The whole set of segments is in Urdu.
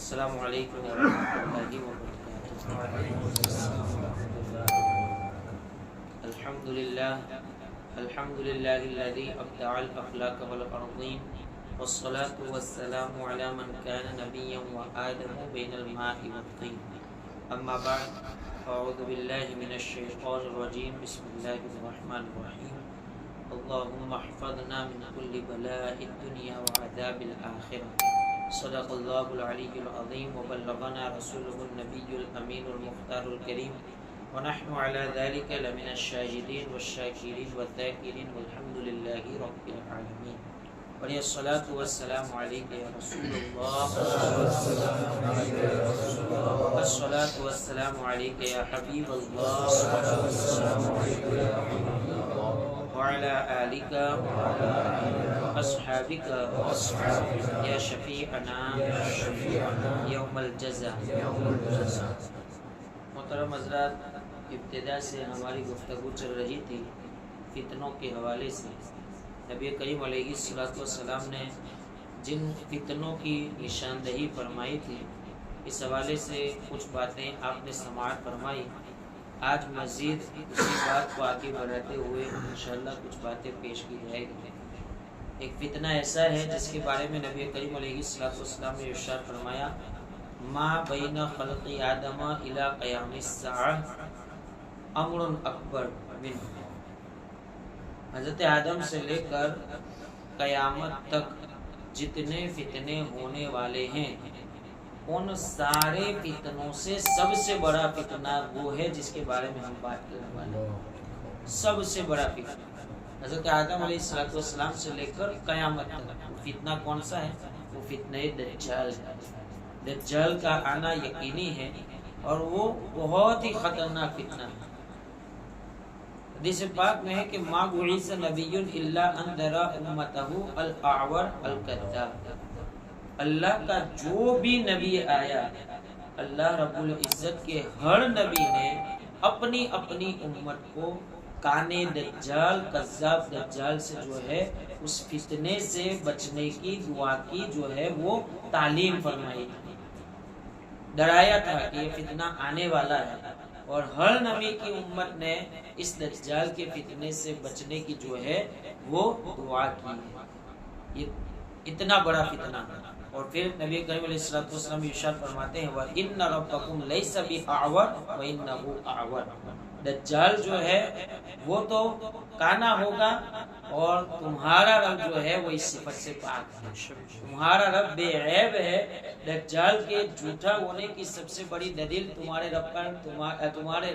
السلام علیکم ورحمۃ اللہ وبرکاتہ۔ الحمد للہ الذی ابدع الاخلاق والارضین والصلاة والسلام علی من کان نبیا وآدم بین الماء والطین، اما بعد اعوذ باللہ من الشیطان الرجیم، بسم اللہ الرحمن الرحیم۔ اللہم احفظنا من کل بلاء الدنیا وعذاب الآخرہ، صدق اللہ العلی العظیم وبلغنا رسولہ النبی الامین المختار الکریم، ونحن على ذلك لمن الشاهدين والشاكرين والذاكرين والحمد لله رب العالمين۔ وعليه الصلاة والسلام عليك يا رسول الله، الصلاة والسلام عليك يا حبيب الله، وعلى آلك وأصحابك يا شفيعنا يوم الجزاء۔ محترم حضرات، ابتدا سے ہماری گفتگو چل رہی تھی فتنوں کے حوالے سے۔ نبی کریم علیہ السلام نے جن فتنوں کی نشاندہی فرمائی تھی، اس حوالے سے کچھ باتیں آپ نے سماعت فرمائی۔ آج مزید اسی بات کو آگے بڑھاتے ہوئے انشاءاللہ کچھ باتیں پیش کی جائے گی۔ ایک فتنہ ایسا ہے جس کے بارے میں نبی کریم علیہ السلام نے ارشاد فرمایا، ما بین خلق آدم الی قیام الساعہ امر اکبر منہ۔ حضرت آدم سے لے کر قیامت تک جتنے فتنے ہونے والے ہیں، ان سارے فتنوں سے سب سے بڑا فتنہ وہ ہے جس کے بارے میں ہم بات کرنے والے ہیں۔ سب سے بڑا فتنہ حضرت آدم علیہ السلام سے لے کر قیامت تک فتنہ کون سا ہے؟ وہ فتنہ دجال ہے۔ دجال کا آنا یقینی ہے اور وہ بہت ہی خطرناک فتنہ ہے۔ حدیث پاک میں ہے کہ ما بعث نبی الا انذر امتہ الاعور الکذاب۔ اللہ کا جو بھی نبی آیا، اللہ رب العزت کے ہر نبی نے اپنی اپنی امت کو کانے دجال، کذاب دجال سے جو ہے اس فتنے سے بچنے کی دعا کی جو ہے وہ تعلیم فرمائی، ڈرایا تھا کہ یہ فتنہ آنے والا ہے، اور ہر نبی کی امت نے اس دجال کے فتنے سے بچنے کی جو ہے وہ دعا کی ہے۔ یہ اتنا بڑا فتنہ ہے۔ اور پھر نبی کریم علیہ السلام ارشاد فرماتے ہیں، وَإِنَّ رَبَّكُمْ لَيْسَ بِأَعْوَرَ وَإِنَّهُ أَعْوَرُ۔ دجال جو ہے وہ تو کانا ہوگا، اور تمہارا رب جو ہے وہ اس صفت سے پاک ہے، تمہارا رب بے عیب ہے۔ دجال کے جھوٹا ہونے کی سب سے بڑی دلیل تمہارے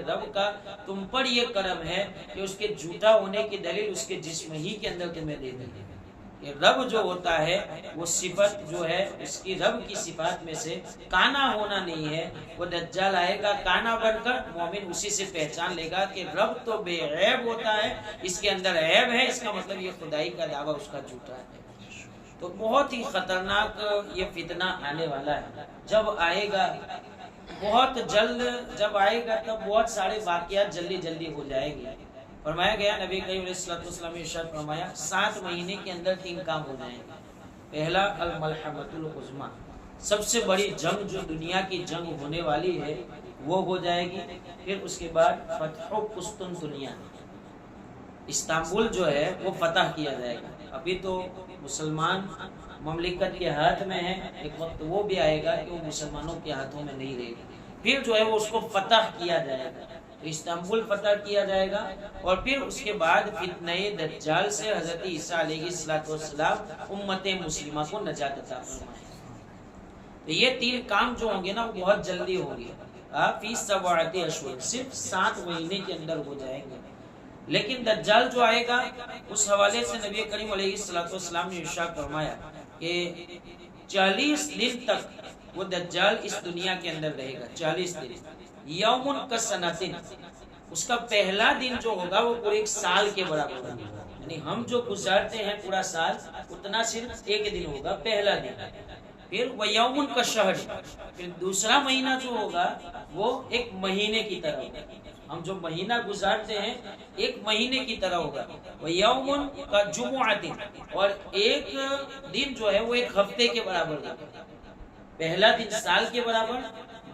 رب کا تم پر یہ کرم ہے کہ اس کے جھوٹا ہونے کی دلیل اس کے جسم ہی کے اندر تمہیں دے دی ہے۔ رب جو ہوتا ہے وہ صفت جو ہے اس کی رب کی صفات میں سے کانا ہونا نہیں ہے۔ وہ دجال آئے گا کانا بن کر، مومن اسی سے پہچان لے گا کہ رب تو بے عیب ہوتا ہے، اس کے اندر عیب ہے، اس کا مطلب یہ خدائی کا دعویٰ اس کا جھوٹا ہے۔ تو بہت ہی خطرناک یہ فتنہ آنے والا ہے۔ جب آئے گا بہت جلد، جب آئے گا تب بہت سارے واقعات جلدی جلدی ہو جائے گی۔ فرمایا گیا، نبی کریم علیہ السلام نے ارشاد فرمایا، 7 مہینے کے اندر 3 کام ہو جائیں گے۔ پہلا الملحمۃ العظمیٰ، سب سے بڑی جنگ جو دنیا کی جنگ ہونے والی ہے وہ ہو جائے گی۔ پھر اس کے بعد فتح قسطنطنیہ، استنبول جو ہے وہ فتح کیا جائے گا۔ ابھی تو مسلمان مملکت کے ہاتھ میں ہے، ایک وقت وہ بھی آئے گا کہ وہ مسلمانوں کے ہاتھوں میں نہیں رہے گی، پھر جو ہے وہ اس کو فتح کیا جائے گا۔ تو استنبول فتح کیا جائے گا، اور پھر اس کے بعد فتنہ دجال سے حضرت عیسیٰ علیہ السلام امت مسلمہ کو نجات عطا فرمائے۔ تو یہ 3 کام جو ہوں گے نا وہ بہت جلدی ہوں گے، فی 7 اشہر، صرف 7 مہینے کے اندر ہو جائیں گے۔ لیکن دجال جو آئے گا اس حوالے سے نبی کریم علیہ السلام نے ارشاد فرمایا کہ 40 دن تک وہ دجال اس دنیا کے اندر رہے گا۔ 40 دن، یومن کسنتن، اس کا پہلا دن جو ہوگا وہ پورے 1 سال کے برابر ہوگا۔ یعنی ہم جو گزارتے ہیں پورا سال، اتنا صرف 1 دن ہوگا، پہلا دن۔ پھر وہ یومن کا شہر، پھر دوسرا مہینہ جو ہوگا وہ 1 مہینے کی طرح ہوگا۔ ہم جو مہینہ گزارتے ہیں 1 مہینے کی طرح ہوگا۔ وہ یومن کا جمعہ دن، اور 1 دن جو ہے وہ 1 ہفتے کے برابر ہوگا۔ پہلا دن سال کے برابر،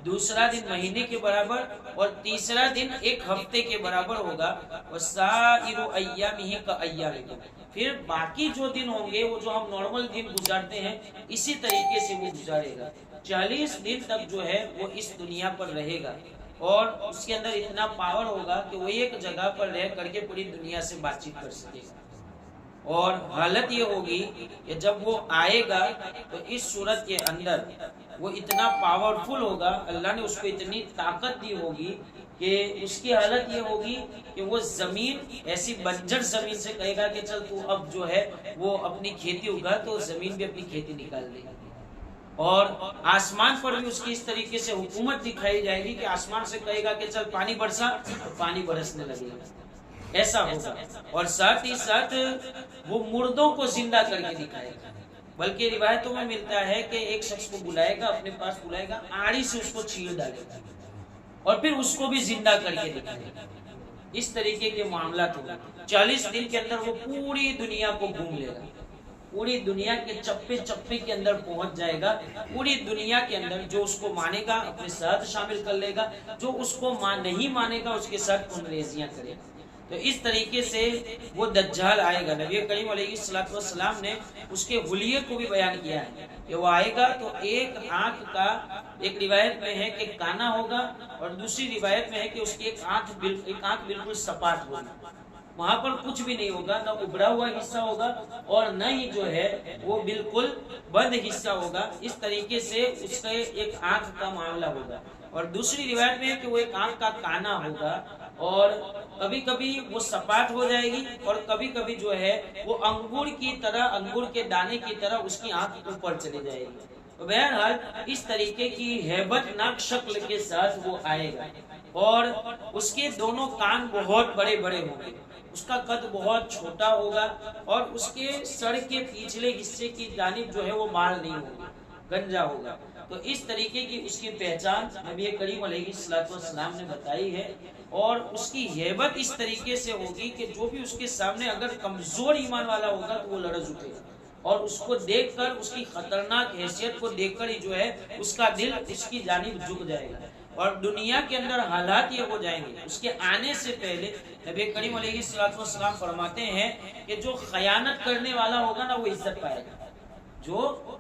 دوسرا دن مہینے کے برابر، اور تیسرا دن ایک ہفتے کے برابر ہوگا۔ وَسَائِرُ أَيَّامِهِ كَأَيَّامِكُمْ، پھر باقی جو دن ہوں گے وہ جو ہم نارمل دن گزارتے ہیں اسی طریقے سے وہ گزارے گا۔ 40 دن تک جو ہے وہ اس دنیا پر رہے گا، اور اس کے اندر اتنا پاور ہوگا کہ وہ ایک جگہ پر رہ کر کے پوری دنیا سے بات چیت کر سکے گا۔ اور حالت یہ ہوگی کہ جب وہ آئے گا تو اس صورت کے اندر وہ اتنا پاورفل ہوگا، اللہ نے اس کو اتنی طاقت دی ہوگی کہ اس کی حالت یہ ہوگی کہ وہ زمین ایسی بنجر زمین سے کہے گا کہ چل تو اب جو ہے وہ اپنی کھیتی اگا، تو زمین بھی اپنی کھیتی نکال دے گی۔ اور آسمان پر بھی اس کی اس طریقے سے حکومت دکھائی جائے گی کہ آسمان سے کہے گا کہ چل پانی برسا، تو پانی برسنے لگے گا، ایسا ہوگا۔ اور ساتھ ہی ساتھ وہ مردوں کو زندہ کر کے دکھائے گا، بلکہ روایتوں میں ملتا ہے کہ ایک شخص کو بلائے گا، اپنے پاس بلائے گا، آڑی سے اس کو چیر ڈالے گا اور پھر اس کو بھی زندہ کر کے دکھائے گا۔ اس طریقے کے معاملات ہوگا۔ 40 دن کے اندر وہ پوری دنیا کو گھوم لے گا، پوری دنیا کے چپے چپے کے اندر پہنچ جائے گا۔ پوری دنیا کے اندر جو اس کو مانے گا اپنے ساتھ شامل کر لے گا، جو اس کو نہیں مانے گا اس کے ساتھ انگریزیاں کرے گا۔ تو اس طریقے سے وہ دجال آئے گا۔ نبی کریم علیہ الصلوۃ والسلام نے اس کے حلیے کو بھی بیان کیا ہے کہ وہ آئے گا تو ایک آنکھ کا، ایک روایت میں ہے کہ کانا ہوگا، اور دوسری روایت میں ہے کہ اس کی ایک آنکھ بالکل سپاٹ ہوگی، وہاں پر کچھ بھی نہیں ہوگا، نہ ابھرا ہوا حصہ ہوگا اور نہ ہی جو ہے وہ بالکل بند حصہ ہوگا۔ اس طریقے سے اس کا ایک آنکھ کا معاملہ ہوگا، اور دوسری روایت میں ہے کہ وہ ایک آنکھ کا کانا ہوگا، اور کبھی کبھی وہ سپاٹ ہو جائے گی اور کبھی کبھی جو ہے وہ انگور کی طرح، انگور کے دانے کی طرح اس کی آنکھ اوپر چلی جائے گی۔ تو بہرحال اس طریقے کی ہیبت ناک شکل کے ساتھ وہ آئے گا، اور اس کے دونوں کان بہت بڑے بڑے ہوں گے، اس کا قد بہت چھوٹا ہوگا، اور اس کے سر کے پچھلے حصے کی جانب جو ہے وہ بال نہیں ہوگا، گنجا ہوگا۔ تو اس طریقے کی اس کی پہچان نبی کریم علیہ الصلوۃ والسلام نے بتائی ہے، اور اس کی ہیبت اس طریقے سے ہوگی کہ جو بھی اس کے سامنے اگر کمزور ایمان والا ہوگا تو وہ لرز اٹھے گا، اور اس کو دیکھ کر، اس کی خطرناک حیثیت کو دیکھ کر ہی جو ہے اس کا دل اس کی جانب جھک جائے گا۔ اور دنیا کے اندر حالات یہ ہو جائیں گے، اس کے آنے سے پہلے نبی کریم علیہ الصلوۃ والسلام فرماتے ہیں کہ جو خیانت کرنے والا ہوگا نا وہ عزت پائے گا، جو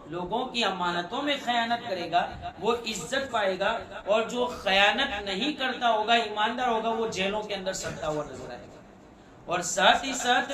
لوگوں کی امانتوں میں خیانت کرے گا وہ عزت پائے گا، اور جو خیانت نہیں کرتا ہوگا، ایماندار ہوگا، وہ جیلوں کے اندر سڑتا ہوا نظر آئے گا۔ اور ساتھ ہی ساتھ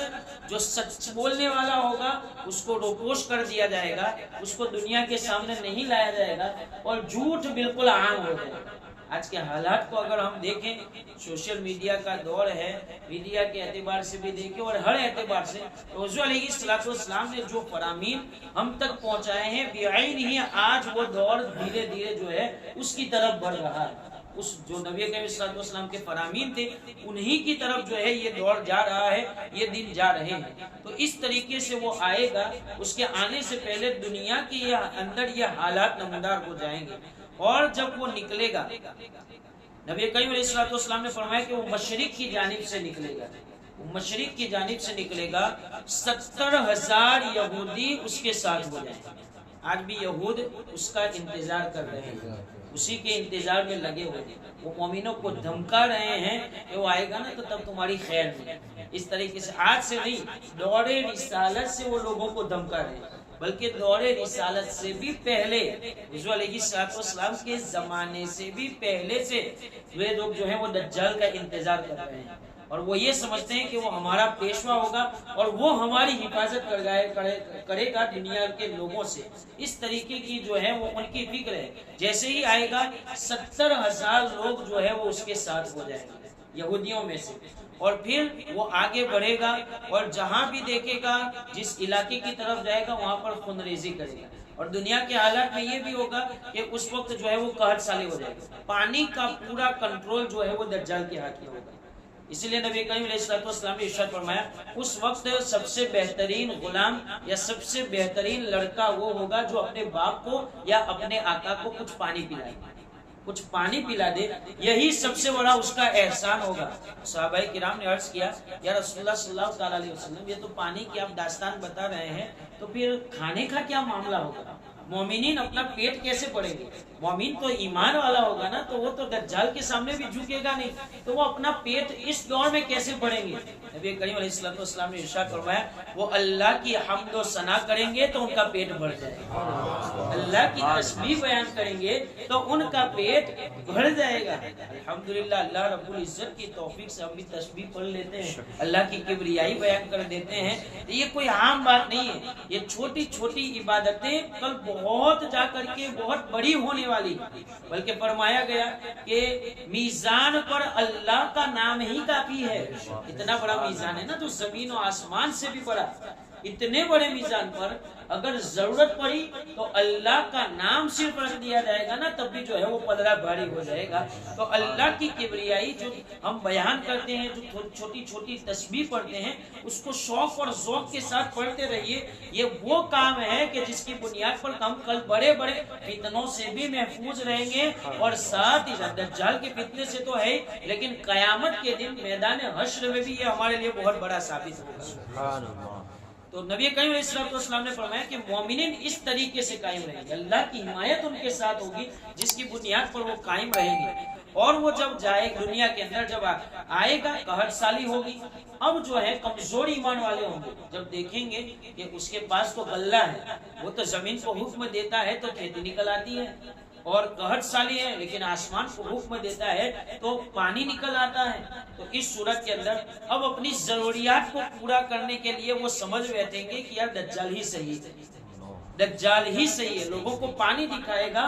جو سچ بولنے والا ہوگا اس کو روپوش کر دیا جائے گا، اس کو دنیا کے سامنے نہیں لایا جائے گا، اور جھوٹ بالکل عام ہو جائے گا۔ آج کے حالات کو اگر ہم دیکھیں، سوشل میڈیا کا دور ہے، میڈیا کے اعتبار سے بھی دیکھیں اور ہر اعتبار سے حضور علیہ الصلوۃ والسلام نے جو فرامین ہم تک پہنچائے ہیں، بعین ہی آج وہ دور دھیرے دھیرے جو ہے اس کی طرف بڑھ رہا ہے۔ اس جو نبی کریم صلی اللہ علیہ وسلم کے فرامین تھے انہی کی طرف جو ہے یہ دور جا رہا ہے، یہ دن جا رہے ہیں۔ تو اس طریقے سے وہ آئے گا، اس کے آنے سے پہلے دنیا کے اندر یہ حالات نمودار ہو جائیں گے، اور جب وہ نکلے گا، نبی کریم علیہ الصلوۃ والسلام نے فرمایا کہ وہ مشرق کی جانب سے نکلے گا، وہ مشرق کی جانب سے نکلے گا، 70,000 یہودی اس کے ساتھ ہو جائیں گے۔ آج بھی یہود اس کا انتظار کر رہے ہیں، اسی کے انتظار میں لگے ہوئے ہیں، وہ مومنوں کو دھمکا رہے ہیں کہ وہ آئے گا نا تو تب تمہاری خیر نہیں۔ اس طریقے سے آج سے نہیں، دور رسالت سے وہ لوگوں کو دھمکا رہے ہیں، بلکہ دور رسالت سے بھی پہلے، حضور علیہ الصلوۃ والسلام کے زمانے سے بھی پہلے سے وہ لوگ جو ہیں وہ دجال کا انتظار کر رہے ہیں، اور وہ یہ سمجھتے ہیں کہ وہ ہمارا پیشوا ہوگا اور وہ ہماری حفاظت کرے گا دنیا کے لوگوں سے۔ اس طریقے کی جو ہے وہ ان کی فکر ہے۔ جیسے ہی آئے گا 70,000 لوگ جو ہے وہ اس کے ساتھ ہو جائیں گے یہودیوں میں سے، اور پھر وہ آگے بڑھے گا، اور جہاں بھی دیکھے گا، جس علاقے کی طرف جائے گا وہاں پر خون ریزی کرے گا۔ اور دنیا کے حالات میں یہ بھی ہوگا کہ اس وقت جو ہے وہ قحط سالی ہو جائے گا، پانی کا پورا کنٹرول جو ہے وہ دجال کے ہاتھ میں ہوگا۔ اسی لیے نبی کریم علیہ الصلوۃ والسلام نے ارشاد فرمایا، اس وقت سب سے بہترین غلام یا سب سے بہترین لڑکا وہ ہوگا جو اپنے باپ کو یا اپنے آقا کو کچھ پانی پلائے، کچھ پانی پلا دے، یہی سب سے بڑا اس کا احسان ہوگا۔ صحابہ کرام نے عرض کیا، یا رسول اللہ صلی اللہ تعالی علیہ وسلم، یہ تو پانی کی آپ داستان بتا رہے ہیں، تو پھر کھانے کا کیا معاملہ ہوگا؟ مومنین اپنا پیٹ کیسے پڑیں گے؟ مومن تو ایمان والا ہوگا نا، تو وہ تو دجال کے سامنے بھی جھکے گا نہیں، تو وہ اپنا پیٹ اس دور میں کیسے پڑیں گے؟ نبی کریم علیہ السلام نے ارشاد فرمایا وہ اللہ کی حمد و ثنا کریں گے تو ان کا پیٹ بڑھ جائے گا، اللہ کی تسبیح بیان کریں گے تو ان کا پیٹ بڑھ جائے گا۔ الحمدللہ اللہ رب العزت کی توفیق سے ہم بھی تسبیح پڑھ لیتے ہیں، اللہ کی کبریائی بیان کر دیتے ہیں۔ یہ کوئی عام بات نہیں ہے، یہ چھوٹی چھوٹی عبادتیں کل بہت جا کر کے بہت بڑی ہونے والی، بلکہ فرمایا گیا کہ میزان پر اللہ کا نام ہی کافی ہے۔ اتنا بڑا میزان ہے نا، تو زمین و آسمان سے بھی بڑا، اتنے بڑے میزان پر اگر ضرورت پڑی تو اللہ کا نام صرف رکھ دیا جائے گا نا، تب بھی جو ہے وہ پلڑا بھاری ہو جائے گا۔ تو اللہ کی کبریائی جو ہم بیان کرتے ہیں، جو چھوٹی چھوٹی تسبیح پڑھتے ہیں، اس کو شوق اور ذوق کے ساتھ پڑھتے رہیے۔ یہ وہ کام ہے کہ جس کی بنیاد پر ہم کل بڑے بڑے فتنوں سے بھی محفوظ رہیں گے، اور ساتھ ہی دجال کے فتنے سے تو ہے، لیکن قیامت کے دن میدان حشر میں بھی یہ ہمارے لیے بہت بڑا ثابت ہوگا۔ تو نبی کریم علیہ السلام نے فرمایا کہ مومنین اس طریقے سے قائم رہیں گے، اللہ کی حمایت ان کے ساتھ ہوگی جس کی بنیاد پر وہ قائم رہیں گے۔ اور وہ جب جائے دنیا کے اندر، جب آئے گا قحط سالی ہوگی، اب جو ہے کمزور ایمان والے ہوں گے، جب دیکھیں گے کہ اس کے پاس تو غلہ ہے، وہ تو زمین کو حکم دیتا ہے تو کھیتی نکل آتی ہے، اور قحط سالی ہے لیکن آسمان کو حکم دیتا ہے تو پانی نکل آتا ہے۔ تو اس صورت کے اندر اب اپنی ضروریات کو پورا کرنے کے لیے وہ سمجھ بیٹھیں گے کہ یار دجال ہی صحیح ہے، دجال ہی صحیح ہے، لوگوں کو پانی دکھائے گا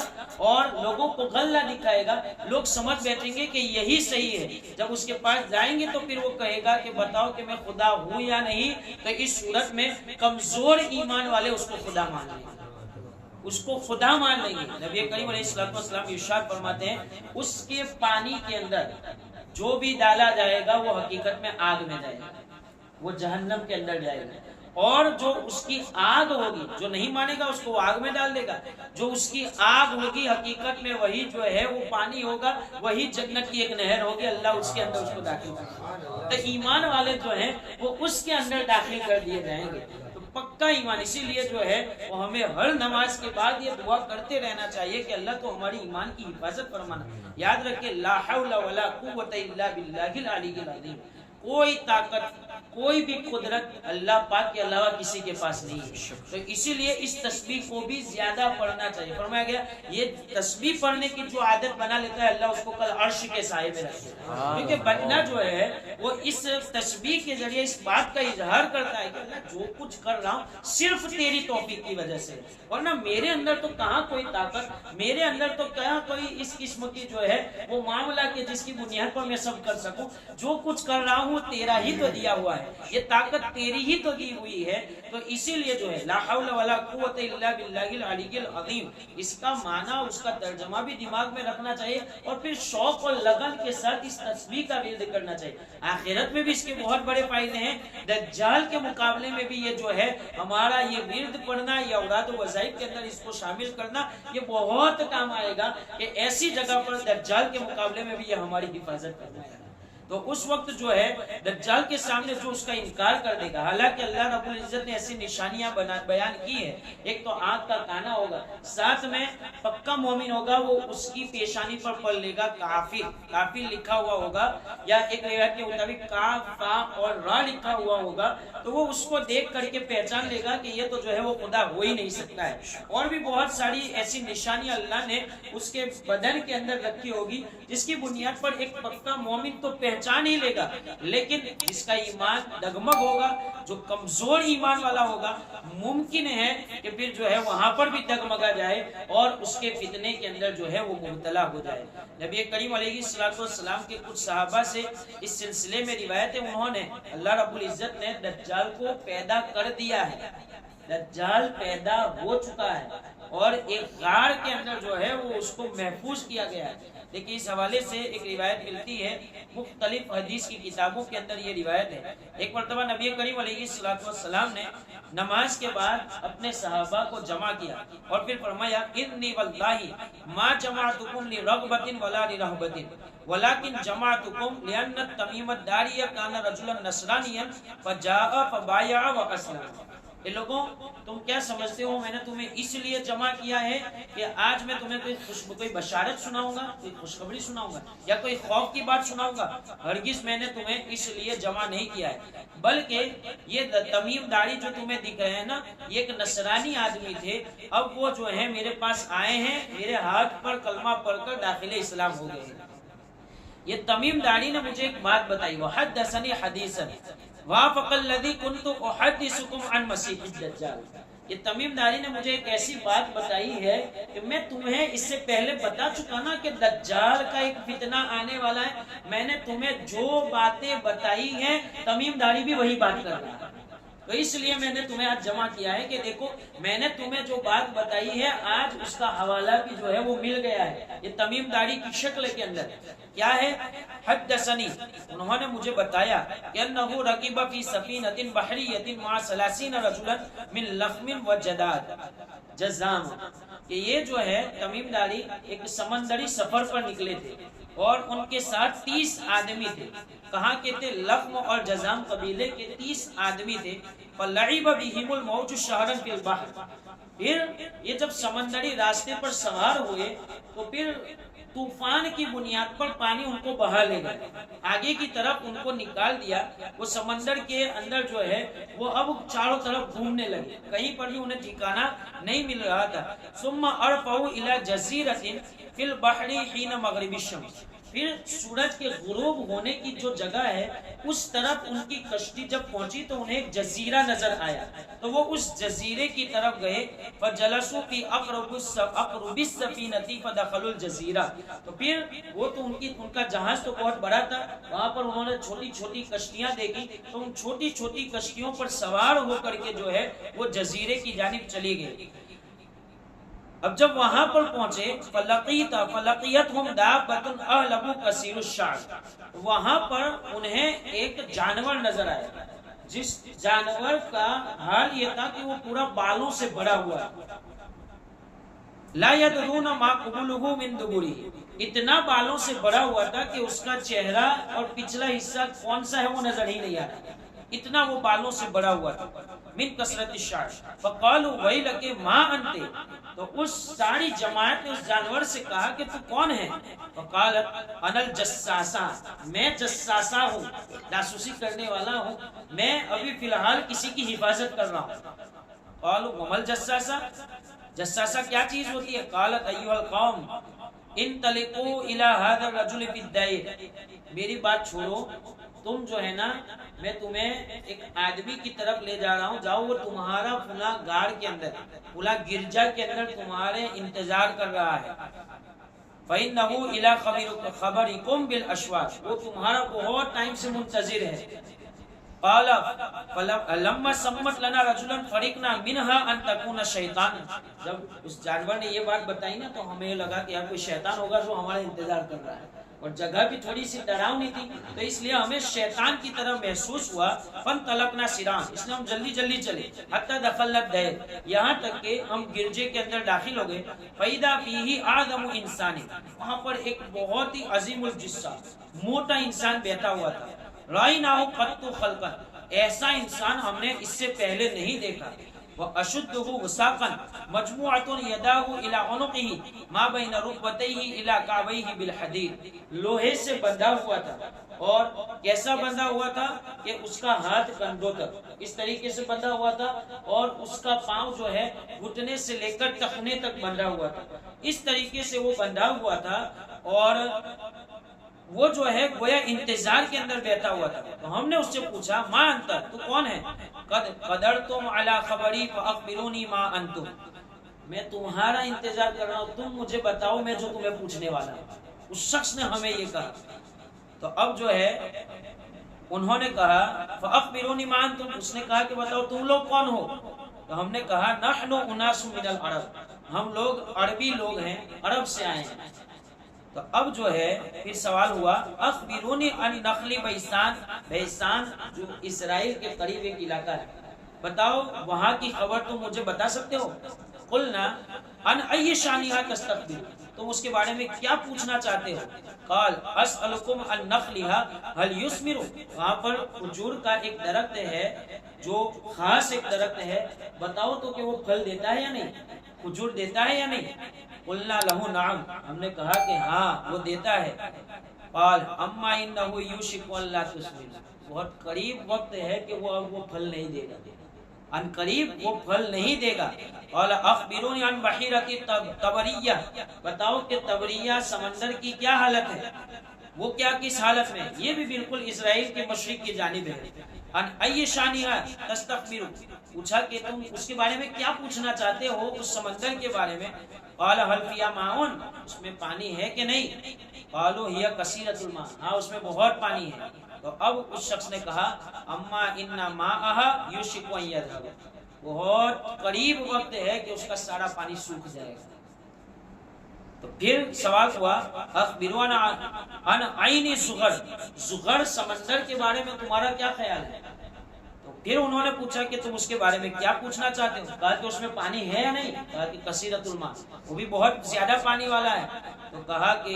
اور لوگوں کو غلہ دکھائے گا، لوگ سمجھ بیٹھیں گے کہ یہی صحیح ہے۔ جب اس کے پاس جائیں گے تو پھر وہ کہے گا کہ بتاؤ کہ میں خدا ہوں یا نہیں، تو اس صورت میں کمزور ایمان والے اس کو خدا مان لیں گے، اس کو خدا مان لیں گے۔ نبی کریم علیہ السلام ارشاد فرماتے ہیں اس کے پانی کے اندر جو بھی ڈالا جائے گا وہ حقیقت میں آگ میں جائے گا، وہ جہنم کے اندر جائے گا، اور جو اس کی آگ ہوگی، جو نہیں مانے گا اس کو وہ آگ میں ڈال دے گا، جو اس کی آگ ہوگی حقیقت میں وہی جو ہے وہ پانی ہوگا، وہی جنت کی ایک نہر ہوگی، اللہ اس کے اندر اس کو داخل کرے۔ تو ایمان والے جو ہیں وہ اس کے اندر داخل کر دیے جائیں گے، پکا ایمان۔ اسی لیے جو ہے وہ ہمیں ہر نماز کے بعد یہ دعا کرتے رہنا چاہیے کہ اللہ تو ہماری ایمان کی حفاظت فرمانا۔ یاد رکھیں لا حول ولا قوت الا باللہ العلی العظیم، کوئی طاقت کوئی بھی قدرت اللہ پاک کے علاوہ کسی کے پاس نہیں ہے۔ تو اسی لیے اس تسبیح کو بھی زیادہ پڑھنا چاہیے۔ فرمایا گیا یہ تسبیح پڑھنے کی جو عادت بنا لیتا ہے اللہ اس کو کل عرش کے سائے میں رکھے، کیونکہ بندہ جو ہے وہ اس تسبیح کے ذریعے اس بات کا اظہار کرتا ہے کہ اللہ جو کچھ کر رہا ہوں صرف تیری توفیق کی وجہ سے، ورنہ میرے اندر تو کہاں کوئی طاقت، میرے اندر تو کہاں کوئی اس قسم کی جو ہے وہ معاملہ کہ جس کی بنیاد پر میں سب کر سکوں، جو کچھ کر رہا ہوں تیرا ہی تو دیا ہوا ہے، یہ طاقت تیری ہی تو دی ہوئی ہے۔ تو اسی لیے جو ہے لا حول ولا قوت الا باللہ العلی العظیم، اس کا معنی اس کا ترجمہ بھی دماغ میں رکھنا چاہیے، اور پھر شوق اور لگن کے ساتھ اس تسبیح کا ورد کرنا چاہیے۔ آخرت میں بھی اس کے بہت بڑے فائدے ہیں، دجال کے مقابلے میں بھی یہ جو ہے ہمارا یہ ورد پڑھنا، یہ اوراد و وظائف کے اندر اس کو شامل کرنا، یہ بہت کام آئے گا کہ ایسی جگہ پر دجال کے مقابلے میں بھی یہ ہماری حفاظت کرنا ہے۔ تو اس وقت جو ہے دجال کے سامنے جو اس کا انکار کر دے گا، حالانکہ اللہ رب العزت نے ایسی نشانیاں بیان کی ہیں، ایک تو آنکھ کا کانا ہوگا، ساتھ میں پکا مومن ہوگا وہ اس کی پیشانی پر پڑھ لے گا کافر، کافر لکھا ہوا ہوگا، یا ایک روایت کے مطابق کاف فا اور را لکھا ہوا ہوگا، تو وہ اس کو دیکھ کر کے پہچان لے گا کہ یہ تو جو ہے وہ خدا ہو ہی نہیں سکتا ہے۔ اور بھی بہت ساری ایسی نشانیاں اللہ نے اس کے بدن کے اندر رکھی ہوگی جس کی بنیاد پر ایک پکا مومن تو پہچان ہی لے گا، لیکن جس کا ایمان ڈگمگ ہوگا، جو کمزور ایمان والا ہوگا، ممکن ہے کہ پھر جو ہے وہاں پر بھی ڈگمگا جائے اور اس کے فتنے کے اندر جو ہے وہ مبتلا ہو جائے۔ نبی کریم علیہ السلام کے کچھ صحابہ سے اس سلسلے میں روایت ہے، انہوں نے اللہ رب العزت نے دجال کو پیدا کر دیا ہے، دجال پیدا ہو چکا ہے، اور ایک غار کے اندر جو ہے وہ اس کو محفوظ کیا گیا ہے۔ لیکن اس حوالے سے ایک روایت ملتی ہے، مختلف حدیث کی کتابوں کے اندر یہ روایت ہے۔ ایک مرتبہ نبی کریم علیہ السلام نے نماز کے بعد اپنے صحابہ کو جمع کیا اور پھر فرمایا انی واللہ ما جمعتکم لرغبۃ ولا لرہبۃ ولکن جمعتکم لأن تمیم الداری کان رجلا نصرانیا فجاء فبایع واسلم۔ یہ لوگوں تم کیا سمجھتے ہو میں نے تمہیں اس لیے جمع کیا ہے کہ آج میں تمہیں کوئی بشارت سناؤں گا، کوئی خوشخبری سناؤں گا یا کوئی خوف کی بات سناؤں گا؟ ہرگز میں نے تمہیں اس لیے جمع نہیں کیا ہے، بلکہ یہ تمیم داڑھی جو تمہیں دکھ رہے ہیں نا، یہ ایک نصرانی آدمی تھے، اب وہ جو ہے میرے پاس آئے ہیں، میرے ہاتھ پر کلمہ پڑھ کر داخل اسلام ہو گئے ہیں۔ یہ تمیم داڑھی نے مجھے ایک بات بتائی، وحدثنی حدیثا وافق الذی کنت احدثکم عن مسیح الدجال۔ یہ تمیم داری نے مجھے ایک ایسی بات بتائی ہے کہ میں تمہیں اس سے پہلے بتا چکا نا کہ دجال کا ایک فتنہ آنے والا ہے، میں نے تمہیں جو باتیں بتائی ہیں تمیم داری بھی وہی بات کر رہا ہے۔ تو اس لیے میں نے تمہیں آج جمع کیا ہے کہ دیکھو میں نے تمہیں جو بات بتائی ہے آج اس کا حوالہ بھی جو ہے وہ مل گیا ہے، یہ تمیم داری کی شکل کے اندر کیا ہے؟ حدثنی، انہوں نے مجھے بتایا کہ انہو رکب فی سفینۃ بحریۃ مع 30 رجلا من لخم و جداد جزام، کہ یہ جو ہے تمیم داری ایک سمندری سفر پر نکلے تھے اور ان کے ساتھ 30 آدمی تھے۔ کہاں کے تھے؟ لخم اور جزام قبیلے کے 30 آدمی تھے۔ فلعب بهم الموج شهرا في البحر، پھر یہ جب سمندری راستے پر سوار ہوئے تو پھر طوفان کی بنیاد پر پانی ان کو بہا لے گئے، آگے کی طرف ان کو نکال دیا۔ وہ سمندر کے اندر جو ہے وہ اب چاروں طرف گھومنے لگے، کہیں پر بھی انہیں ٹھکانہ نہیں مل رہا تھا۔ ثم ارفعوا الى جزیرة فی البحر حین مغرب الشمس، پھر سورج کے غروب ہونے کی جو جگہ ہے اس طرف ان کی کشتی جب پہنچی تو انہیں ایک جزیرہ نظر آیا، تو وہ اس جزیرے کی طرف گئے۔ فجلسوا فی اقرب السفینۃ فدخلوا الجزیرہ، تو پھر وہ تو ان کا جہاز تو بہت بڑا تھا، وہاں پر انہوں نے چھوٹی چھوٹی کشتیاں دیکھی، تو ان چھوٹی چھوٹی کشتیوں پر سوار ہو کر کے جو ہے وہ جزیرے کی جانب چلی گئی۔ اب جب وہاں پر پہنچے فلقیتہم دابۃ اہلب کثیر الشعر، وہاں پر انہیں ایک جانور نظر آیا، جس جانور کا حال یہ تھا کہ وہ پورا بالوں سے بھرا ہوا ہے۔ لا يدرون ما قبلہ من دبرہ، اتنا بالوں سے بھرا ہوا تھا کہ اس کا چہرہ اور پچھلا حصہ کون سا ہے وہ نظر ہی نہیں آ رہا، اتنا وہ بالوں سے بھرا ہوا تھا۔ من کثرت الشعر فقالوا ویلک ما انت، تو اس ساری جماعت نے اس جانور سے کہا کہ تو کون ہے؟ فقالت انا الجساسہ، میں جساسہ ہوں، جاسوسی کرنے والا ہوں، میں ابھی فی الحال کسی کی حفاظت کر رہا ہوں۔ قالوا وما الجساسہ، جساسہ کیا چیز ہوتی ہے؟ قالت ایھا القوم انطلقوا الی ھذا الرجل فی الدیر، میری بات چھوڑو، تم جو ہے نا میں تمہیں ایک آدمی کی طرف لے جا رہا ہوں، جاؤ وہ تمہارا فلاں گاڑ کے اندر، فلاں گرجا کے اندر تمہارے انتظار کر رہا ہے۔ فَإِنَّهُ إِلَى خَبَرِكُمْ بِالْأَشْوَاقِ، وہ تمہارا بہت ٹائم سے منتظر ہے۔ قال فلما سمت لنا رجلا فرقنا منها ان تكون شیطان، جب اس جانور نے یہ بات بتائی نا تو ہمیں لگا کہ یار کوئی شیطان ہوگا جو ہمارا انتظار کر رہا ہے، اور جگہ بھی تھوڑی سی ڈراؤنی تھی تو اس لیے ہمیں شیطان کی طرح محسوس ہوا۔ فانطلقنا سراعا، اس لیے ہم جلدی جلدی چلے، حتی دخلنا الدیر، یہاں تک کہ ہم گرجے کے اندر داخل ہو گئے۔ فاذا فیہ اعظم انسان، وہاں پر ایک بہت ہی عظیم الجثہ موٹا انسان بیٹھا ہوا تھا۔ رأیناہ قط خلقا، ایسا انسان ہم نے اس سے پہلے نہیں دیکھا۔ واشدہ وثاقا مجموعۃ یداہ الی عنقہ ما بین رکبتیہ الی کعبیہ بالحدید، لوہے سے بندھا ہوا تھا، اور کیسا بندھا ہوا تھا کہ اس کا ہاتھ کندھوں تک اس طریقے سے بندھا ہوا تھا، اور اس کا پاؤں جو ہے گھٹنے سے لے کر ٹخنے تک بندھا ہوا تھا، اس طریقے سے وہ بندھا ہوا تھا، اور وہ جو ہے گویا انتظار کے اندر بیٹھا ہوا تھا۔ تو ہم نے اس سے پوچھا ما انت، تو کون ہے؟ قد قدرتم علی خبری فاخبرونی ما انتم، میں تمہارا انتظار کر رہا ہوں، تم مجھے بتاؤ میں جو تمہیں پوچھنے والا ہوں۔ اس شخص نے ہمیں یہ کہا۔ تو اب جو ہے انہوں نے کہا فاخبرونی ما انتم، اس نے کہا کہ بتاؤ تم لوگ کون ہو؟ تو ہم نے کہا نحن اناس من العرب، ہم لوگ عربی لوگ ہیں، عرب سے آئے ہیں۔ تو اب جو ہے پھر سوال ہوا اخبرونی عن نخل بیسان، بیسان جو اسرائیل کے قریب ایک علاقہ ہے، بتاؤ وہاں کی خبر تم مجھے بتا سکتے ہو؟ قلنا ان ای شانها تستقبل، تم اس کے بارے میں کیا پوچھنا چاہتے ہو؟ قال اسألکم عن نخلها هل یثمر، وہاں پر کھجور کا ایک درخت ہے جو خاص ایک درخت ہے، بتاؤ تو کہ وہ پھل دیتا ہے یا نہیں، کھجور دیتا ہے یا نہیں؟ قلنا له نعم، ہم نے کہا کہ ہاں وہ دیتا ہے۔ قال اما انه یوشک ان لا تثمر، بہت قریب وقت ہے کہ وہ پھل نہیں دے گا، ان قریب وہ پھل نہیں دے گا۔ قال اخبرونی عن بحیرۃ طبریہ، بتاؤ کہ طبریہ سمندر کی کیا حالت ہے، وہ کیا کس حالت میں، یہ بھی بالکل اسرائیل کے مشرق کی جانب ہے۔ ان ای شانها تستخبر، پوچھا کہ تم اس کے بارے میں کیا پوچھنا چاہتے ہو، اس سمندر کے بارے میں۔ قال هل فيها ماء، اس میں پانی ہے کہ نہیں؟ قالوا هي كثيرة الماء، ہاں اس میں بہت پانی ہے۔ تو اب اس شخص نے کہا اما ان ماءها یوشک ان یذهب، بہت قریب وقت ہے کہ اس کا سارا پانی سوکھ جائے گا۔ تو پھر سوال ہوا اخبرونا عن عین زغر، زغر سمندر کے بارے میں تمہارا کیا خیال ہے؟ تو پھر انہوں نے پوچھا کہ تم اس کے بارے میں کیا پوچھنا چاہتے ہو؟ کہا کہ اس میں پانی ہے یا نہیں؟ کہا کہ کثیرۃ الماء، وہ بھی بہت زیادہ پانی والا ہے۔ تو کہا کہ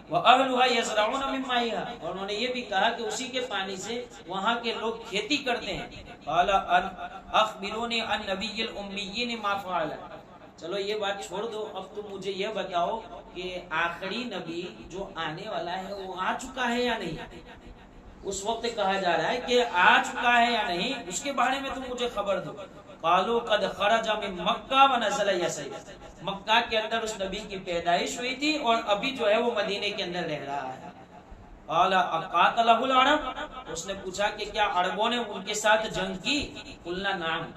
وَأَهْلُهَا يَزْرَعُونَ مِن مَّائِهَا، اور انہوں نے یہ بھی کہا کہ اسی کے پانی سے وہاں کے لوگ کھیتی کرتے ہیں۔ قال اخبرونی عن نبی الامیین ما فعل، چلو یہ بات چھوڑ دو، اب تم مجھے یہ بتاؤ کہ آخری نبی جو آنے والا ہے وہ آ چکا ہے یا نہیں؟ اس وقت کہا جا رہا ہے کہ آ چکا ہے یا نہیں، اس کے بارے میں تم مجھے خبر دو۔ قالوا قد خرج من مکہ ونزل یثرب، مکہ کے اندر اس نبی کی پیدائش ہوئی تھی اور ابھی جو ہے وہ مدینے کے اندر رہ رہا ہے۔ قال اقاتلہ العرب، اس نے پوچھا کہ کیا عربوں نے ان کے ساتھ جنگ کی؟ قلنا نعم،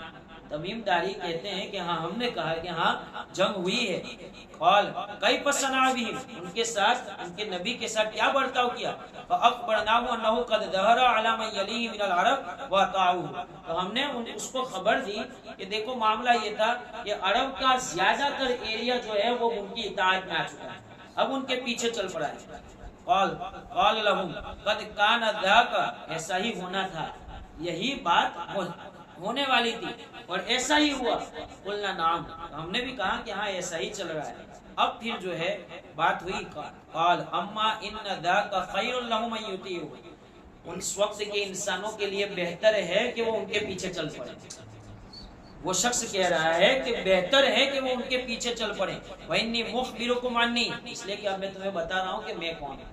تمیم داری کہتے ہیں کہ ہاں ہم نے کہا کہ ہاں جنگ ہوئی ہے۔ قال کیف صنع بهم، ان کے ساتھ ان کے نبی کے ساتھ کیا برتاؤ کیا؟ فاخبرناه انه قد ظهر على من يليه من العرب واطاعوه، تو ہم نے اس کو خبر دی کہ دیکھو معاملہ یہ تھا کہ عرب کا زیادہ تر ایریا جو ہے وہ ان کی اطاعت میں آ چکا ہے، اب ان کے پیچھے چل پڑا ہے۔ قال لهم قد كان ذاك، ایسا ہی ہونا تھا، یہی بات ہونے والی تھی اور ایسا ہی ہوا۔ قلنا نعم، ہم نے بھی کہا کہ ہاں ایسا ہی چل رہا ہے۔ اب پھر جو ہے بات ہوئی، قال اما ان ذاک خیر لهم ان یطیعوا، اس وقت کے انسانوں کے لیے بہتر ہے کہ وہ ان کے پیچھے چل پڑے۔ وہ شخص کہہ رہا ہے کہ بہتر ہے کہ وہ ان کے پیچھے چل پڑے۔ وانی مخبرکم عنی، اس لیے کہ اب میں تمہیں بتا رہا ہوں کہ میں کون ہوں،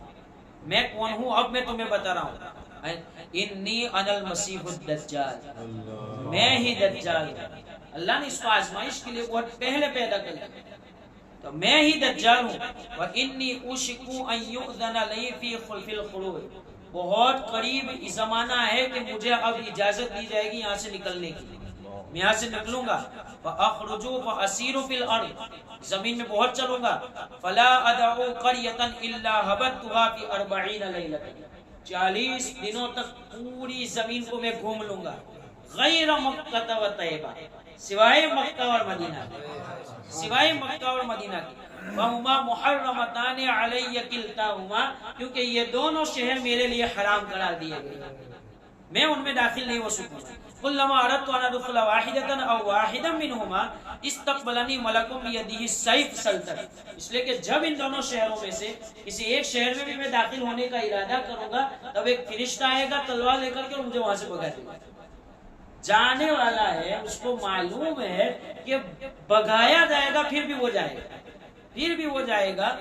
میں کون ہوں، اب میں تمہیں بتا رہا ہوں۔ انی انا المسیح الدجال، میں ہی دجال ہوں۔ اللہ نے اس کو آزمائش کے لیے بہت پہلے پیدا کر دیا، تو میں ہی دجال ہوں۔ وانی اوشک ان یؤذن لی فی خلف الخلود، بہت قریب زمانہ ہے کہ مجھے اب اجازت دی جائے گی یہاں سے نکلنے کی، میں یہاں سے نکلوں گا۔ فاخرج فاسیر فی الارض، زمین میں بہت چلوں گا۔ فلا ادعو قریۃ الا هبتها فی 40 لیلۃ، 40 دنوں تک پوری زمین کو میں گھوم لوں گا، غیر مکہ و طیبہ، سوائے مکہ اور مدینہ کے، سوائے مکہ اور مدینہ کے۔ وہما محرمتان علی کلتاہما، کیونکہ یہ دونوں شہر میرے لیے حرام قرار دیے گئے، میں ان میں داخل نہیں ہو سکوں گا۔ کلما اردت ان ادخل واحدۃ او واحدا منہما استقبلنی ملک بیدہ السیف سلطن، اس لیے کہ جب ان دونوں شہروں میں سے کسی ایک شہر میں بھی میں داخل ہونے کا ارادہ کروں گا تب ایک فرشتہ آئے گا تلوار لے کر کے مجھے وہاں سے بھگا دے گا۔ جانے والا ہے، اس کو معلوم ہے کہ بھگایا جائے گا، پھر بھی وہ جائے گا، پھر بھی وہ جائے گا۔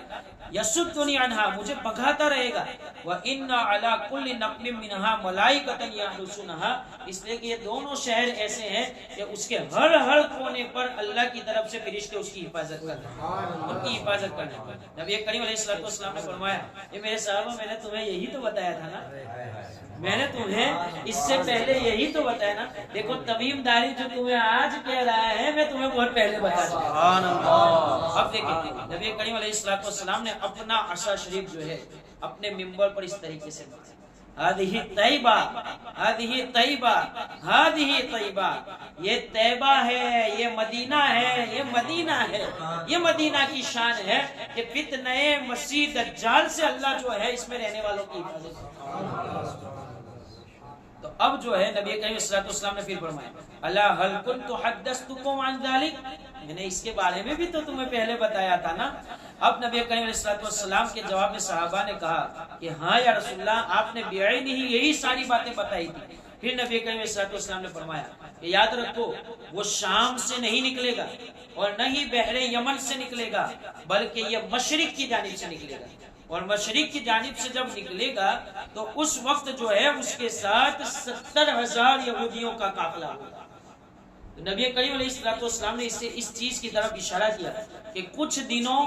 یسدنی عنہا، مجھے بھگاتا رہے گا۔ وان علی کل نقل منها ملائکۃ یحرسونها، اس لیے کہ یہ دونوں شہر ایسے ہیں کہ اس کے ہر ہر کونے پر اللہ کی طرف سے فرشتے اس کی حفاظت کرتے ہیں، ان کی حفاظت کرتے ہیں۔ نبی کریم علیہ السلام نے فرمایا کہ میرے صحابہ میں نے تمہیں یہی تو بتایا تھا نا، میں نے تمہیں اس سے پہلے یہی تو بتایا نا، دیکھو تمیم داری جو تمہیں آج کہہ رہا ہے میں تمہیں بہت پہلے بتا چکا۔ سبحان اللہ۔ اب دیکھیں نبی کریم علیہ السلام نے اپنا عصا شریف جو ہے اپنے منبر پر اس طریقے سے ہذہ طیبہ، ہذہ طیبہ، ہذہ طیبہ، یہ طیبہ ہے، یہ مدینہ ہے، یہ مدینہ ہے، یہ مدینہ کی شان ہے کہ فتنہ مسیح دجال سے اللہ جو ہے اس میں رہنے والوں کی حفاظت۔ تو اب جو ہے نبی کریم صلی اللہ علیہ وسلم نے پھر فرمایا الا هل كنت حدثتكم عن ذلك، میں نے اس کے بارے میں بھی تو تمہیں پہلے بتایا تھا نا۔ اب نبی کریم علیہ الصلوۃ والسلام کے جواب میں صحابہ نے کہا کہ ہاں یا رسول اللہ، آپ نے بعین ہی یہی ساری باتیں بتائی تھی۔ پھر نبی کریم علیہ الصلوۃ والسلام نے فرمایا کہ یاد رکھو وہ شام سے نہیں نکلے گا اور نہ ہی بحر یمن سے نکلے گا، بلکہ یہ مشرق کی جانب سے نکلے گا، اور مشرق کی جانب سے جب نکلے گا تو اس وقت جو ہے اس کے ساتھ 70,000 یہودیوں کا قافلہ ہوگا۔ نبی کریم علیہ الصلوۃ والسلام نے اس چیز کی طرف اشارہ کیا کہ کچھ دنوں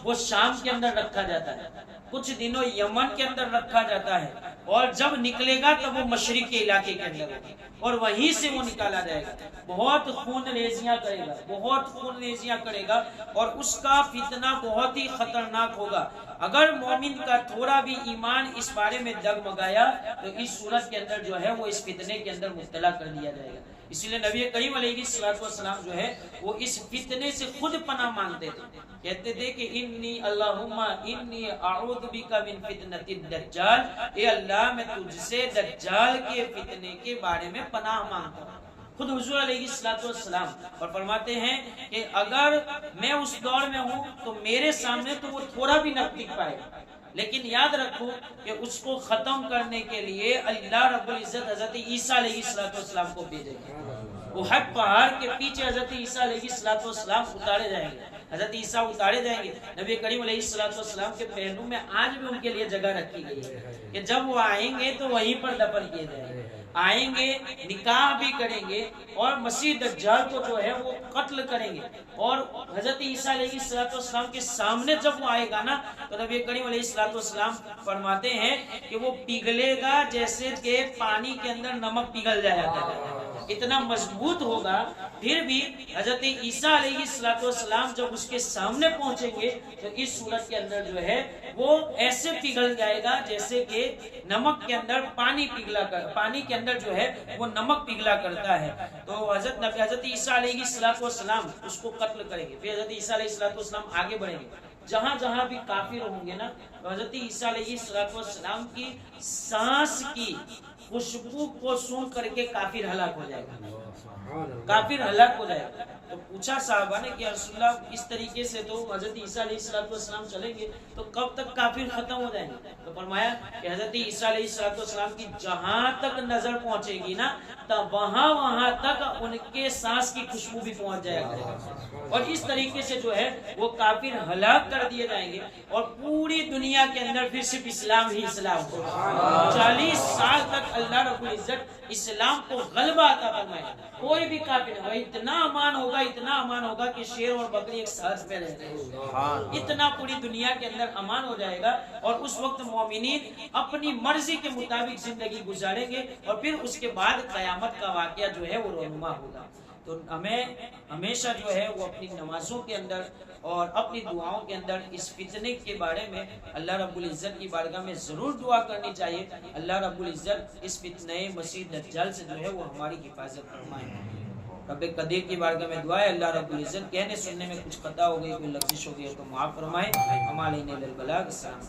وہ شام کے اندر رکھا جاتا ہے، کچھ دنوں یمن کے اندر رکھا جاتا ہے، اور جب نکلے گا تب وہ مشرق کے علاقے کے اندر ہوگا اور وہیں سے وہ نکالا جائے گا۔ بہت خون ریزیاں کرے گا، بہت خون ریزیاں کرے گا، اور اس کا فتنہ بہت ہی خطرناک ہوگا۔ اگر مومن کا تھوڑا بھی ایمان اس بارے میں ڈگمگایا تو اس صورت کے اندر جو ہے وہ اس فتنے کے اندر مبتلا کر دیا جائے گا۔ اس لیے نبی کریم علیہ الصلوۃ والسلام جو ہے وہ اس فتنے سے خود پناہ مانگتے تھے، کہتے تھے کہ انی اللہم انی اعوذ بک من فتنۃ الدجال، اے اللہ میں تجھ سے دجال کے فتنے کے بارے میں پناہ مانگتا ہوں۔ خود حضور علیہ الصلوۃ والسلام اور فرماتے ہیں کہ اگر میں اس دور میں ہوں تو میرے سامنے تو وہ تھوڑا بھی نہ ٹک پائے، لیکن یاد رکھو کہ اس کو ختم کرنے کے لیے اللہ رب العزت حضرت عیسیٰ علیہ السلام کو بھیجے گا۔ وہ حق پہاڑ کے پیچھے حضرت عیسیٰ علیہ السلام اتارے جائیں گے، حضرت عیسیٰ اتارے جائیں گے۔ نبی کریم علیہ السلام کے پہلو میں آج بھی ان کے لیے جگہ رکھی گئی ہے کہ جب وہ آئیں گے تو وہیں پر دفن کیے جائیں گے، آئیں گے نکاح بھی کریں گے اور مسیح دجال کو جو ہے وہ قتل کریں گے، اور حضرت عیسیٰ علیہ السلام کے سامنے جب وہ آئے گا نا تو نبی کریم علیہ السلام فرماتے ہیں کہ وہ پگھلے گا جیسے کہ پانی کے اندر نمک پگھل جایا کرتا ہے، اتنا مضبوط ہوگا۔ پھر بھی حضرت عیسیٰ علیہ السلام جب اس کے سامنے پہنچیں گے تو اس صورت کے اندر جو ہے وہ ایسے پگھل جائے گا جیسے کہ نمک کے اندر پانی کے اندر جو ہے وہ نمک پگھلا کرتا ہے۔ تو حضرت عیسیٰ علیہ السلام اس کو قتل کریں گے۔ پھر حضرت عیسیٰ علیہ السلام آگے بڑھیں گے، جہاں جہاں بھی کافر ہوں گے نا تو حضرت عیسیٰ علیہ السلام کی سانس کی خوشبو کو سونگھ کر کے کافر ہلاک ہو جائے گا، کافر ہلاک ہو جائے گا۔ تو پوچھا صحابہ نے کہ رسول اللہ اس طریقے سے تو حضرت عیسیٰ علیہ السلام چلیں گے تو کب تک کافر ختم ہو جائیں گے؟ تو فرمایا کہ حضرت عیسیٰ علیہ السلام کی جہاں تک نظر پہنچے گی نا تو وہاں تک ان کے سانس کی خوشبو بھی پہنچ جائے گا، اور اس طریقے سے جو ہے وہ کافر ہلاک کر دیے جائیں گے، اور پوری دنیا کے اندر پھر صرف اسلام ہی اسلام ہوگا۔ 40 سال تک اللہ رب العزت اسلام کو غلبہ عطا فرمائے، کوئی بھی کافر نہ ہوگا، اتنا امان ہوگا کہ شیر اور بکری ایک ساتھ میں رہتے ہیں، اتنا پوری دنیا کے اندر امان ہو جائے گا، اور اس وقت مومنین اپنی مرضی کے مطابق زندگی گزاریں گے، اور پھر اس کے بعد قیامت کا واقعہ جو ہے وہ رونما ہوگا۔ تو ہمیں ہمیشہ جو ہے وہ اپنی نمازوں کے اندر اور اپنی دعاؤں کے اندر اس فتنے کے بارے میں اللہ رب العزت کی بارگاہ میں ضرور دعا کرنی چاہیے۔ اللہ رب العزت اس فتنہ مسیح دجال سے جو ہے وہ ہماری حفاظت فرمائے۔ رب قدیر کی بارگاہ میں دعا ہے اللہ رب العزت کہنے سننے میں کچھ خطا ہو گئی، کوئی لغزش ہو گئی تو معاف فرمائے۔ ہمارے البلاغ السلام۔